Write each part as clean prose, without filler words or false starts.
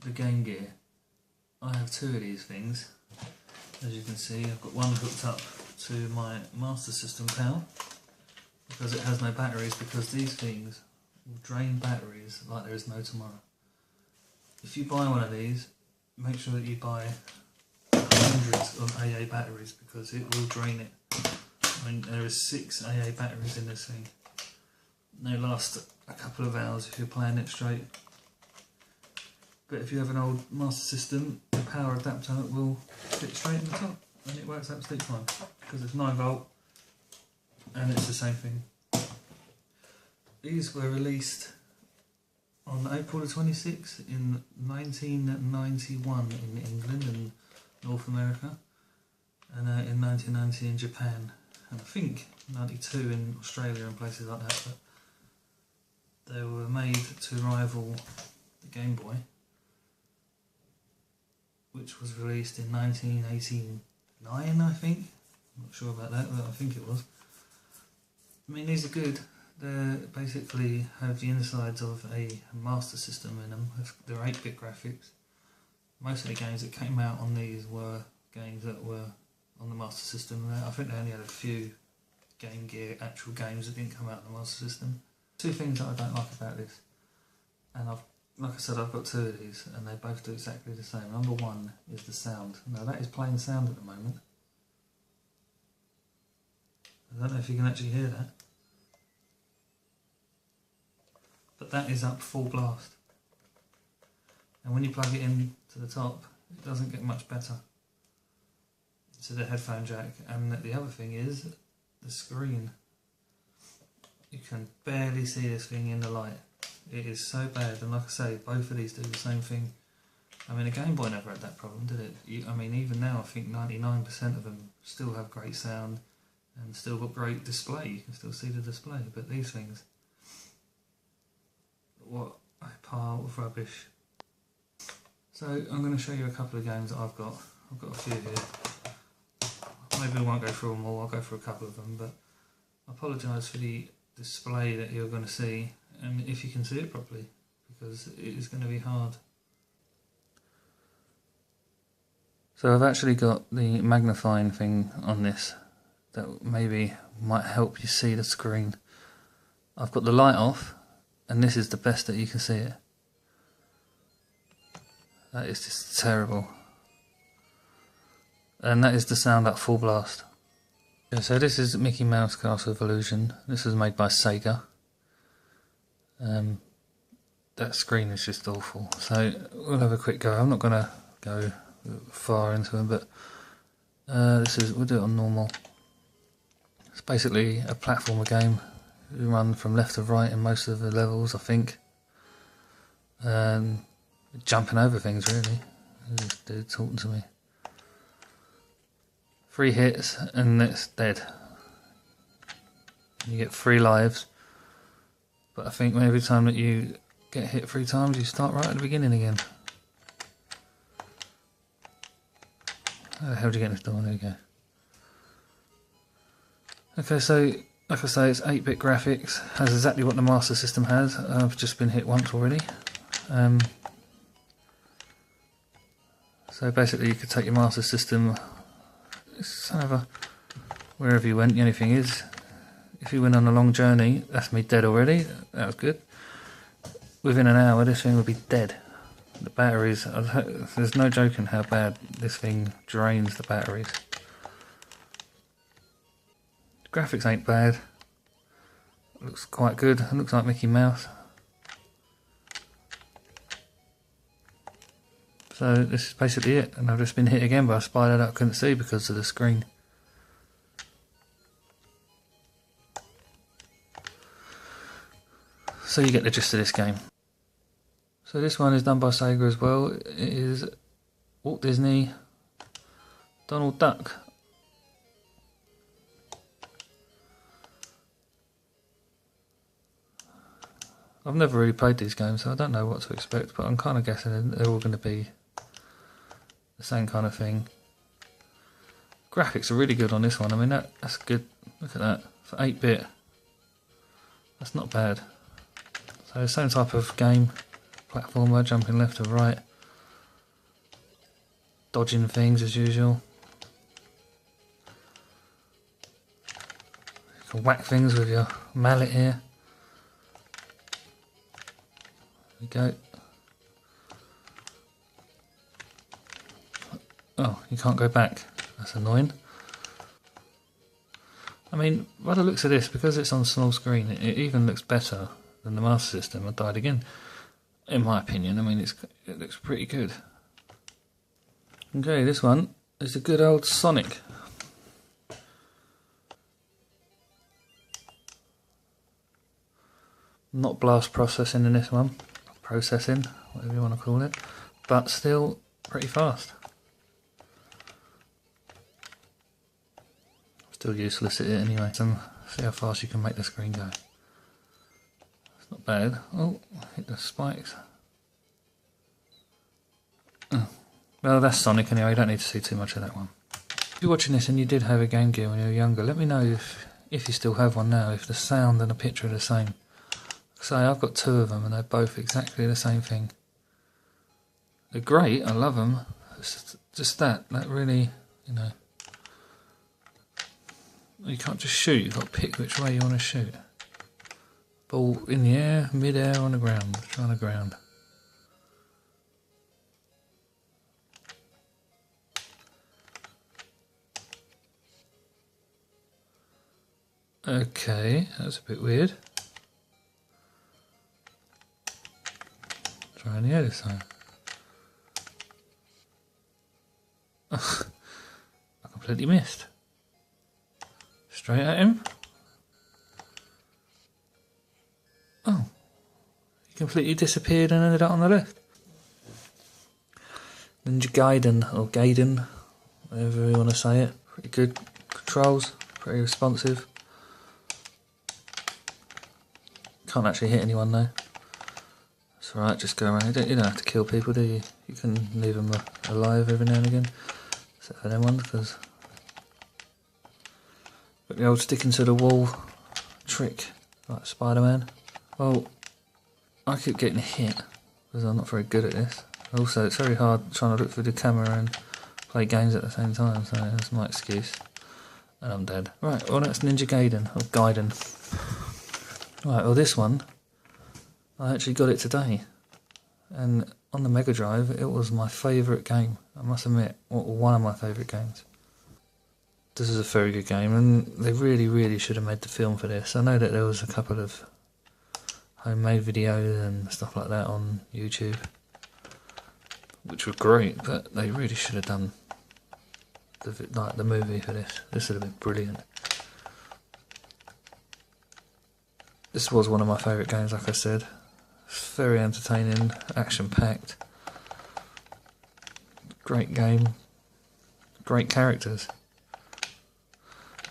the Game Gear. I have two of these things. As you can see, I've got one hooked up to my Master System PAL because it has no batteries, because these things will drain batteries like there is no tomorrow. If you buy one of these, make sure that you buy hundreds of AA batteries, because it will drain it. I mean, there is 6 AA batteries in this thing. They last a couple of hours if you're playing it straight. But if you have an old Master System, the power adapter will fit straight in the top, and it works absolutely fine because it's 9 volt and it's the same thing. These were released on April the 26th in 1991 in England and North America, and in 1990 in Japan, and I think 92 in Australia and places like that. But they were made to rival the Game Boy, which was released in 1989, I think. I'm not sure about that, but I think it was. I mean, these are good. They basically have the insides of a Master System in them. They're 8-bit graphics. Most of the games that came out on these were games that were on the Master System. I think they only had a few Game Gear actual games that didn't come out on the Master System. Two things that I don't like about this, and like I said, I've got two of these and they both do exactly the same. Number one is the sound. Now that is plain sound at the moment. I don't know if you can actually hear that, but that is up full blast. And when you plug it in to the top, it doesn't get much better. To the headphone jack. And the other thing is the screen. You can barely see this thing in the light. It is so bad, and like I say, both of these do the same thing. I mean, a Game Boy never had that problem, did it? I mean, even now, I think 99% of them still have great sound and still got great display. You can still see the display, but these things, what a pile of rubbish. So I'm going to show you a couple of games that I've got. I've got a few here. Maybe I won't go through them all, I'll go through a couple of them, but I apologise for the display that you're going to see, and if you can see it properly, because it is going to be hard. So I've actually got the magnifying thing on this that maybe might help you see the screen. I've got the light off, and this is the best that you can see it. That is just terrible. And that is the sound at full blast. Yeah, so this is Mickey Mouse Castle of Illusion. This was made by Sega. That screen is just awful. So we'll have a quick go. I'm not going to go far into them, but we'll do it on normal. It's basically a platformer game. You run from left to right in most of the levels, I think. Jumping over things, really. This dude talking to me. 3 hits and it's dead. You get 3 lives, but I think every time that you get hit 3 times, you start right at the beginning again. How the hell do you get this done? There you go. Okay, so like I say, it's 8-bit graphics, has exactly what the Master System has. I've just been hit once already. So basically you could take your Master System, wherever you went. The only thing is, if you went on a long journey, that's me dead already, that was good. Within an hour this thing would be dead. The batteries, there's no joking how bad this thing drains the batteries. The graphics ain't bad, it looks quite good, it looks like Mickey Mouse. So this is basically it, and I've just been hit again by a spider that I couldn't see because of the screen. So you get the gist of this game. So this one is done by Sega as well. It is Walt Disney, Donald Duck. I've never really played these games, so I don't know what to expect, but I'm kind of guessing they're all going to be the same kind of thing. Graphics are really good on this one. I mean, that's good. Look at that. For 8-bit, that's not bad. So same type of game, platformer, jumping left to right. dodging things as usual. You can whack things with your mallet here. There we go. Oh, you can't go back. That's annoying. I mean, by the looks of this, because it's on small screen, it even looks better than the Master System. I died again. In my opinion, I mean, it looks pretty good. Okay, this one is the good old Sonic. Not blast processing in this one. Processing, whatever you want to call it. But still pretty fast. Still useless at it anyway. So see how fast you can make the screen go. It's not bad. Oh, hit the spikes. Oh. Well, that's Sonic anyway. You don't need to see too much of that one. If you're watching this and you did have a Game Gear when you were younger, let me know if you still have one now, if the sound and the picture are the same. So I've got two of them and they're both exactly the same thing. They're great, I love them. It's just that really, you know, you can't just shoot, you've got to pick which way you want to shoot. Ball in the air, mid-air, on the ground, try on the ground. Okay, that's a bit weird. Try on the other side. I completely missed. Straight at him. Oh, he completely disappeared and ended up on the left. Ninja Gaiden, or Gaiden, whatever you want to say it. Pretty good controls, pretty responsive. Can't actually hit anyone though. It's alright, just go around. You don't have to kill people, do you? You can leave them alive every now and again. Except for them ones, because... Got the old sticking to the wall trick, like Spider-Man. Well, I keep getting hit, because I'm not very good at this. Also, it's very hard trying to look through the camera and play games at the same time, so that's my excuse. And I'm dead. Right, well that's Ninja Gaiden, or Gaiden. Right, well this one, I actually got it today, and on the Mega Drive it was my favourite game, I must admit, one of my favourite games. This is a very good game, and they really should have made the film for this. I know that there was a couple of homemade videos and stuff like that on YouTube, which were great, but they really should have done the movie for this. This would have been brilliant. This was one of my favourite games, like I said. It's very entertaining, action-packed. Great game. Great characters.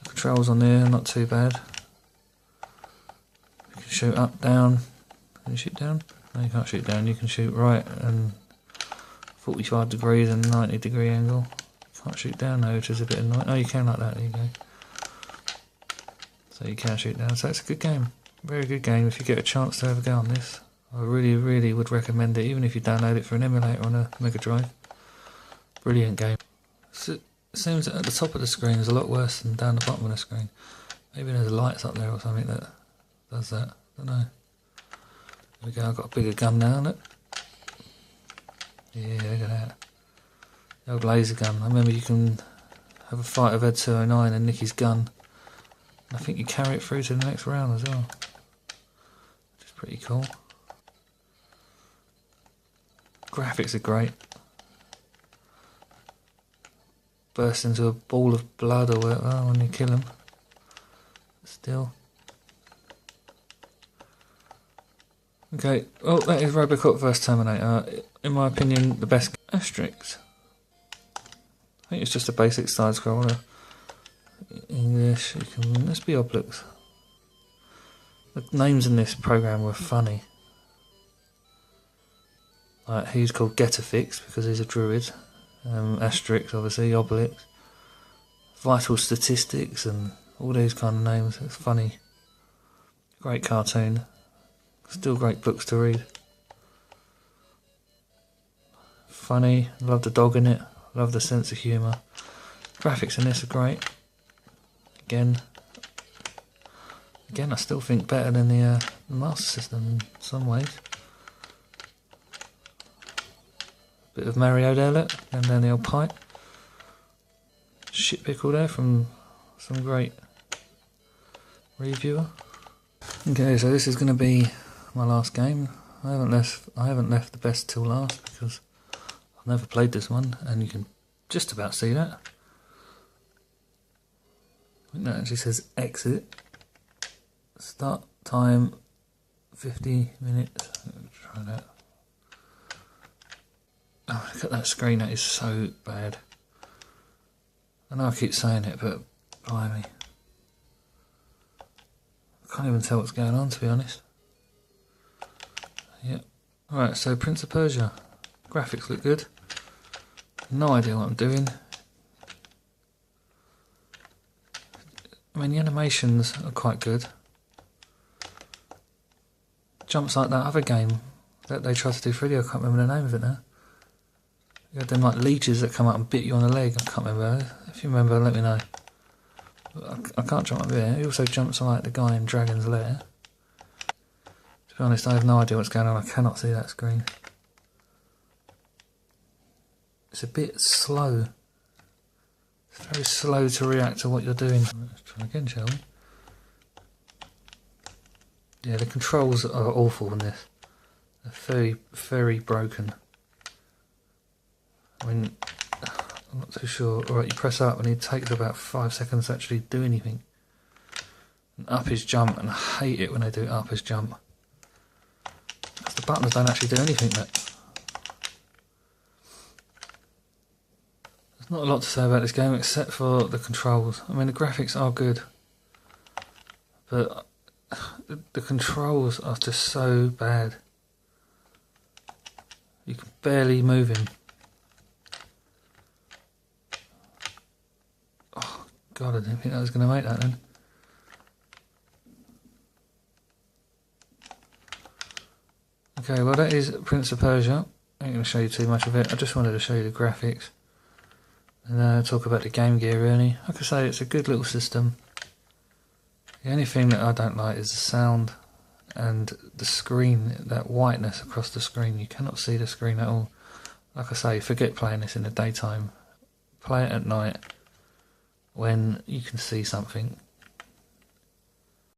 The controls on there, not too bad. You can shoot up, down. Can you shoot down? No, you can't shoot down. You can shoot right and 45 degrees and 90 degree angle. You can't shoot down though, which is a bit annoying. Oh, you can like that, there you go. So you can shoot down, so it's a good game. Very good game. If you get a chance to have a go on this, I really would recommend it, even if you download it for an emulator on a Mega Drive. Brilliant game. So it seems that at the top of the screen is a lot worse than down the bottom of the screen. Maybe there's lights up there or something that does that. I don't know. There we go, I've got a bigger gun now, look. Yeah, look at that. The old laser gun. I remember you can have a fight with Ed 209 and nick his gun. I think you carry it through to the next round as well. Which is pretty cool. Graphics are great. Burst into a ball of blood or whatever when you kill them. Still. Okay, well that is Robocop vs Terminator. In my opinion, the best. Asterix. I think it's just a basic side scroller. English, let's be Obelix. The names in this program were funny. Like, he's called Getafix because he's a druid. Asterix, obviously, Obelix. Vital Statistics and all these kind of names. It's funny. Great cartoon. Still great books to read. Funny. Love the dog in it. I love the sense of humour. Graphics in this are great. Again, I still think better than the Master System in some ways. Bit of Mario there, look, and then the old pipe. Shit pickle there from some great reviewer. Okay, so this is going to be my last game. I haven't left the best till last because I've never played this one, and you can just about see that. I think that actually says exit. Start time 50 minutes. Try that. Oh, look at that screen, that is so bad. I know I keep saying it, but blimey. I can't even tell what's going on, to be honest. Yep. Alright, so Prince of Persia. Graphics look good. No idea what I'm doing. I mean, the animations are quite good. Jumps like that other game that they tried to do 3D, I can't remember the name of it now. You had them like leeches that come up and bit you on the leg, I can't remember. If you remember, let me know. I can't jump up there. He also jumps like the guy in Dragon's Lair. To be honest, I have no idea what's going on, I cannot see that screen. It's a bit slow. It's very slow to react to what you're doing. Let's try again, shall we? Yeah, the controls are awful in this. They're very, very broken. I mean, I'm not too sure. Alright, you press up and it takes about 5 seconds to actually do anything. And up is jump, and I hate it when they do up is jump. Because the buttons don't actually do anything. There's not a lot to say about this game except for the controls. I mean, the graphics are good, but the controls are just so bad. You can barely move him. Oh god, I didn't think I was going to make that then. Okay, well that is Prince of Persia. I ain't going to show you too much of it, I just wanted to show you the graphics. And talk about the Game Gear really. Like I say, it's a good little system. The only thing that I don't like is the sound and the screen, that whiteness across the screen. You cannot see the screen at all. Like I say, forget playing this in the daytime. Play it at night when you can see something.